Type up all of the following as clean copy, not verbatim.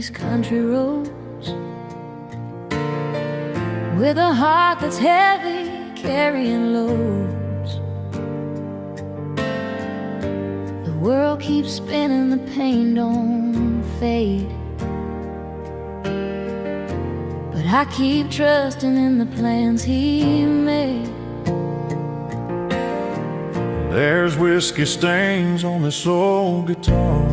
these country roads, with a heart that's heavy, carrying loads. The world keeps spinning, the pain don't fade, but I keep trusting in the plans He made. There's whiskey stains on this old guitar,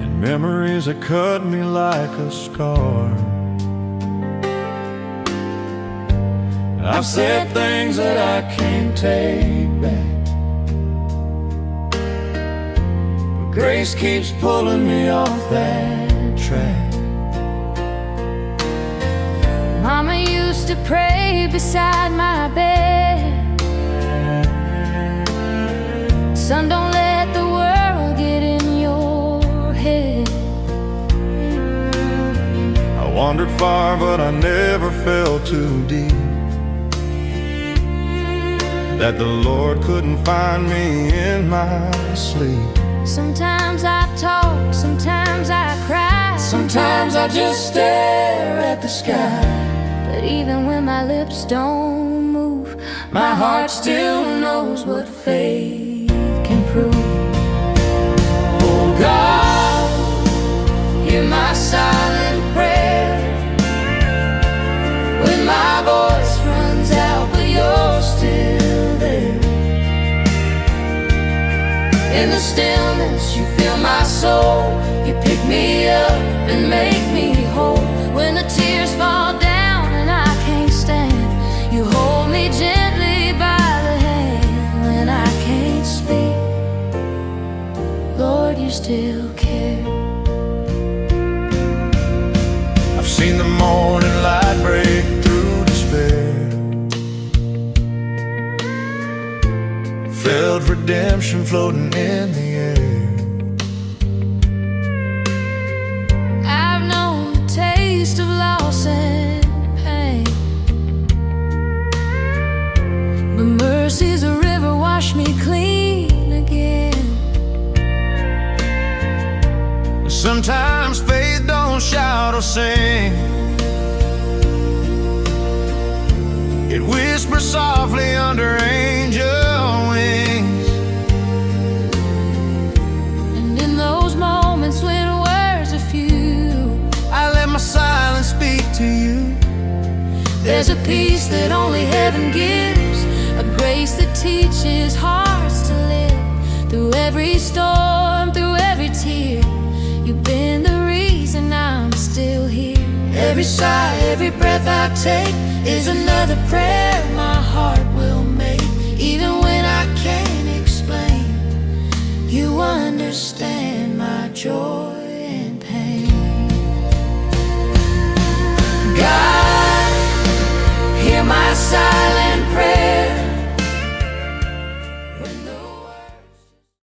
and memories that cut me like a scar. I've said things that I can't take back, but grace keeps pulling me off that track. Mama used to pray beside my bed, son, don't let the world get in your head. I wandered far, but I never fell too deep, that the Lord couldn't find me in my sleep. Sometimes I talk, sometimes I cry, Sometimes I just stare at the sky, but even when my lips don't move, my heart still knows what faith can prove. oh God, Hear my silent prayer when my voice runs out, but you're still there. In the stillness you fill my soul, you pick me up and make me whole. When the tears fall down and I can't stand, you hold me gently by the hand. When I can't speak, Lord, you still care. I've seen the morning light break through despair, felt redemption floating in the air. I've known the taste of loss and pain, but mercy's a river washed me clean again. Sometimes faith don't shout or sing, it whispers softly under angel wings. And in those moments when words are few, I let my silence speak to you. there's a peace that only heaven gives, a grace that teaches hearts to live. Through every storm, through every tear, you've been the reason I'm still here. Every sigh, every breath I take is another prayer my heart will make. Even when I can't explain, you understand my joy.